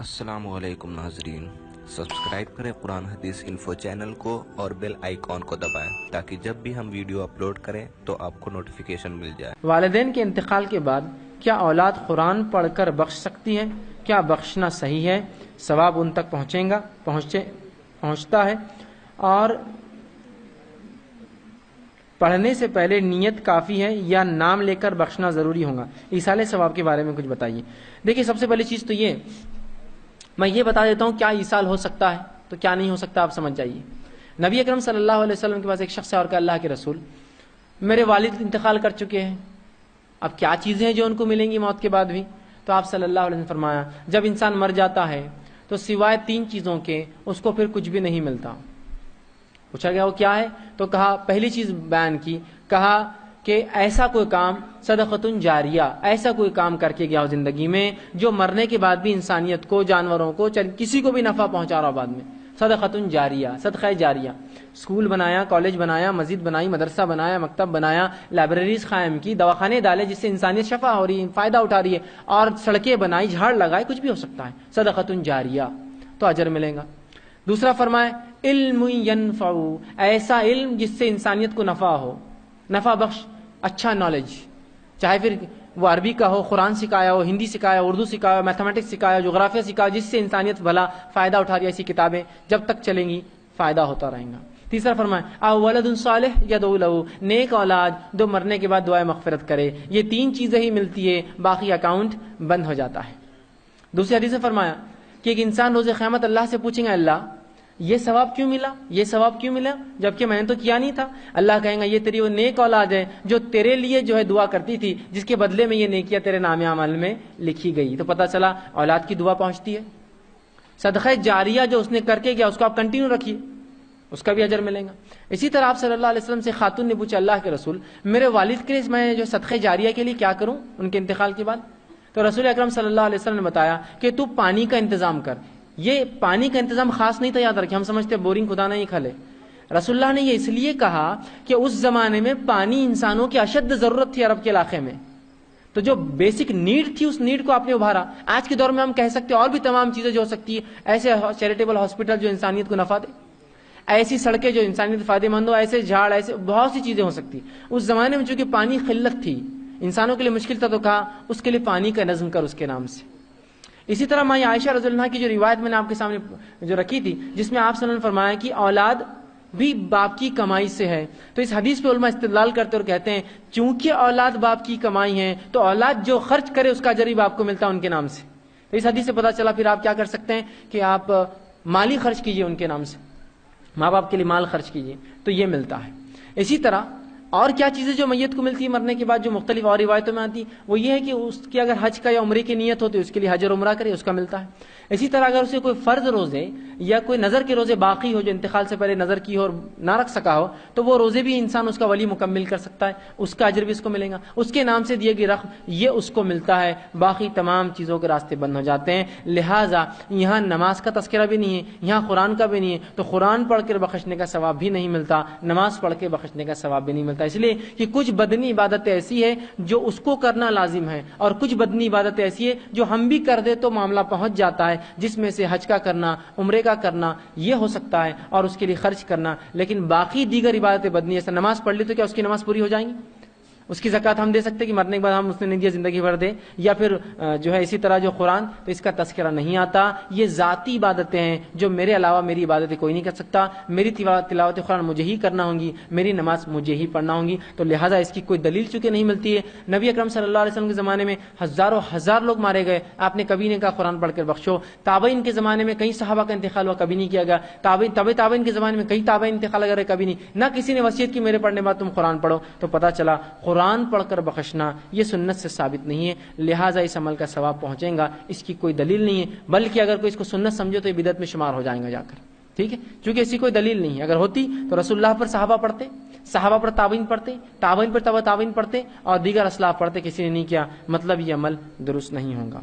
السلام علیکم ناظرین، سبسکرائب کریں قرآن حدیث انفو چینل کو اور بیل آئیکن کو دبائیں تاکہ جب بھی ہم ویڈیو اپلوڈ کریں تو آپ کو نوٹیفیکیشن مل جائے۔ والدین کے انتقال کے بعد کیا اولاد قرآن پڑھ کر بخش سکتی ہے؟ کیا بخشنا صحیح ہے؟ ثواب ان تک پہنچتا ہے؟ اور پڑھنے سے پہلے نیت کافی ہے یا نام لے کر بخشنا ضروری ہوگا؟ ایصال ثواب کے بارے میں کچھ بتائیے۔ دیکھیے، سب سے پہلی چیز تو میں یہ بتا دیتا ہوں کیا ایصال ہو سکتا ہے تو کیا نہیں ہو سکتا، آپ سمجھ جائیے۔ نبی اکرم صلی اللہ علیہ وسلم کے پاس ایک شخص ہے اور کہ اللہ کے رسول، میرے والد انتقال کر چکے ہیں، اب کیا چیزیں ہیں جو ان کو ملیں گی موت کے بعد بھی؟ تو آپ صلی اللہ علیہ وسلم نے فرمایا، جب انسان مر جاتا ہے تو سوائے 3 چیزوں کے اس کو پھر کچھ بھی نہیں ملتا۔ پوچھا گیا وہ کیا ہے؟ تو کہا، پہلی چیز بیان کی، کہا کہ ایسا کوئی کام، صدقۃ جاریہ، ایسا کوئی کام کر کے گیا ہو زندگی میں جو مرنے کے بعد بھی انسانیت کو، جانوروں کو، کسی کو بھی نفع پہنچا رہا ہو بعد میں، صدقۃ جاریہ، صدقہ جاریہ۔ اسکول بنایا، کالج بنایا، مسجد بنائی، مدرسہ بنایا، مکتب بنایا، لائبریریز قائم کی، دواخانے ڈالے جس سے انسانیت شفا ہو رہی ہے، فائدہ اٹھا رہی ہے، اور سڑکیں بنائی، جھاڑ لگائے، کچھ بھی ہو سکتا ہے، صدقۃ جاریہ، تو اجر ملے گا۔ دوسرا فرمائے، علم ینفع، ایسا علم جس سے انسانیت کو نفع ہو، نفع بخش، اچھا نالج، چاہے پھر وہ عربی کا ہو، قرآن سکھایا ہو، ہندی سکھایا ہو، اردو سکھایا ہو، میتھمیٹکس سکھایا ہو، جغرافیہ سکھایا ہو، جس سے انسانیت بھلا فائدہ اٹھا رہی ہے، ایسی کتابیں جب تک چلیں گی فائدہ ہوتا رہے گا۔ تیسرا فرمائے، او ولد صالح یدعو لہ، نیک اولاد جو مرنے کے بعد دعائے مغفرت کرے، یہ 3 چیزیں ہی ملتی ہے، باقی اکاؤنٹ بند ہو جاتا ہے۔ دوسری حدیث میں فرمایا کہ ایک انسان روز قیامت اللہ سے پوچھیں گا، اللہ یہ ثواب کیوں ملا، یہ ثواب کیوں ملا جبکہ میں نے تو کیا نہیں تھا؟ اللہ کہیں گا، یہ تیری وہ نیک اولاد ہے جو تیرے لیے جو ہے دعا کرتی تھی، جس کے بدلے میں یہ نیکیاں تیرے نام عمل میں لکھی گئی۔ تو پتہ چلا اولاد کی دعا پہنچتی ہے۔ صدقہ جاریہ جو اس نے کر کے گیا اس کو آپ کنٹینیو رکھیے، اس کا بھی اجر ملے گا۔ اسی طرح آپ صلی اللہ علیہ وسلم سے خاتون نے پوچھا، اللہ کے رسول، میرے والد کے لیے میں جو صدقہ جاریہ کے لیے کیا کروں ان کے انتقال کے بعد؟ تو رسول اکرم صلی اللہ علیہ وسلم نے بتایا کہ تو پانی کا انتظام کر۔ یہ پانی کا انتظام خاص نہیں تھا، یاد رکھیں، ہم سمجھتے ہیں بورنگ خدا نہیں کھلے۔ رسول اللہ نے یہ اس لیے کہا کہ اس زمانے میں پانی انسانوں کی اشد ضرورت تھی عرب کے علاقے میں، تو جو بیسک نیڈ تھی اس نیڈ کو آپ نے ابھارا۔ آج کے دور میں ہم کہہ سکتے ہیں اور بھی تمام چیزیں جو ہو سکتی ہے، ایسے چیریٹیبل ہاسپٹل جو انسانیت کو نفع دے، ایسی سڑکیں جو انسانیت فائدے مند ہو، ایسے جھاڑ، ایسے بہت سی چیزیں ہو سکتی۔ اس زمانے میں چونکہ پانی قلت تھی، انسانوں کے لیے مشکل تھا، تو کہا اس کے لیے پانی کا نظم کر اس کے نام سے۔ اسی طرح ماں عائشہ رضی اللہ عنہا کی جو روایت میں نے آپ کے سامنے جو رکھی تھی، جس میں آپ صلی اللہ علیہ وسلم نے فرمایا کہ اولاد بھی باپ کی کمائی سے ہے، تو اس حدیث پہ علماء استدلال کرتے اور کہتے ہیں چونکہ اولاد باپ کی کمائی ہے تو اولاد جو خرچ کرے اس کا اجر بھی باپ کو ملتا ہے ان کے نام سے۔ تو اس حدیث سے پتہ چلا پھر آپ کیا کر سکتے ہیں کہ آپ مالی خرچ کیجئے ان کے نام سے، ماں باپ کے لیے مال خرچ کیجئے تو یہ ملتا ہے۔ اسی طرح اور کیا چیزیں جو میت کو ملتی ہے مرنے کے بعد جو مختلف اور روایتوں میں آتی، وہ یہ ہے کہ اس کی اگر حج کا یا عمرے کی نیت ہوتی ہے اس کے لیے حج اور عمرہ کرے، اس کا ملتا ہے۔ اسی طرح اگر اسے کوئی فرض روزے یا کوئی نظر کے روزے باقی ہو جو انتقال سے پہلے نظر کی ہو اور نہ رکھ سکا ہو، تو وہ روزے بھی انسان اس کا ولی مکمل کر سکتا ہے، اس کا اجر بھی اس کو ملے گا، اس کے نام سے دیے گئی رقم یہ اس کو ملتا ہے، باقی تمام چیزوں کے راستے بند ہو جاتے ہیں۔ لہٰذا یہاں نماز کا تذکرہ بھی نہیں ہے، یہاں قرآن کا بھی نہیں ہے، تو قرآن پڑھ کر بخشنے کا ثواب بھی نہیں ملتا، نماز پڑھ کے بخشنے کا ثواب بھی نہیں ملتا، اس لیے کہ کچھ بدنی عبادتیں ایسی ہے جو اس کو کرنا لازم ہے، اور کچھ بدنی عبادتیں ایسی ہے جو ہم بھی کر دے تو معاملہ پہنچ جاتا ہے، جس میں سے حج کا کرنا، عمرے کا کرنا یہ ہو سکتا ہے اور اس کے لیے خرچ کرنا، لیکن باقی دیگر عبادتیں بدنی، ایسا نماز پڑھ لی تو کیا اس کی نماز پوری ہو جائیں گی؟ اس کی زکوٰۃ ہم دے سکتے کہ مرنے کے بعد ہم اس نے نہیں دیا زندگی بھر دے، یا پھر جو ہے اسی طرح جو قرآن، تو اس کا تذکرہ نہیں آتا۔ یہ ذاتی عبادتیں ہیں جو میرے علاوہ میری عبادتیں کوئی نہیں کر سکتا، میری تلاوت قرآن مجھے ہی کرنا ہوں گی، میری نماز مجھے ہی پڑھنا ہوں گی، تو لہٰذا اس کی کوئی دلیل چونکہ نہیں ملتی ہے۔ نبی اکرم صلی اللہ علیہ وسلم کے زمانے میں ہزاروں ہزار لوگ مارے گئے، آپ نے کبھی نہیں کہا قرآن پڑھ کر بخشو۔ تابعین کے زمانے میں کئی صحابہ کا انتقال ہوا، کبھی نہیں کیا گیا۔ تابعین کے زمانے میں کئی تابعین انتقال کرے، کبھی نہیں، نہ کسی نے وصیت کی میرے پڑھنے بعد تم قرآن پڑھو۔ تو پتہ چلا قرآن پڑھ کر بخشنا یہ سنت سے ثابت نہیں ہے، لہٰذا اس عمل کا ثواب پہنچے گا، اس کی کوئی دلیل نہیں ہے، بلکہ اگر کوئی اس کو سنت سمجھے تو یہ بدعت میں شمار ہو جائے گا جا کر، ٹھیک ہے، چونکہ اس کی کوئی دلیل نہیں ہے۔ اگر ہوتی تو رسول اللہ پر صحابہ پڑھتے، صحابہ پر تابعین پڑھتے، تابعین پر تابعین پڑھتے اور دیگر اسلاف پڑھتے، کسی نے نہیں کیا، مطلب یہ عمل درست نہیں ہوگا۔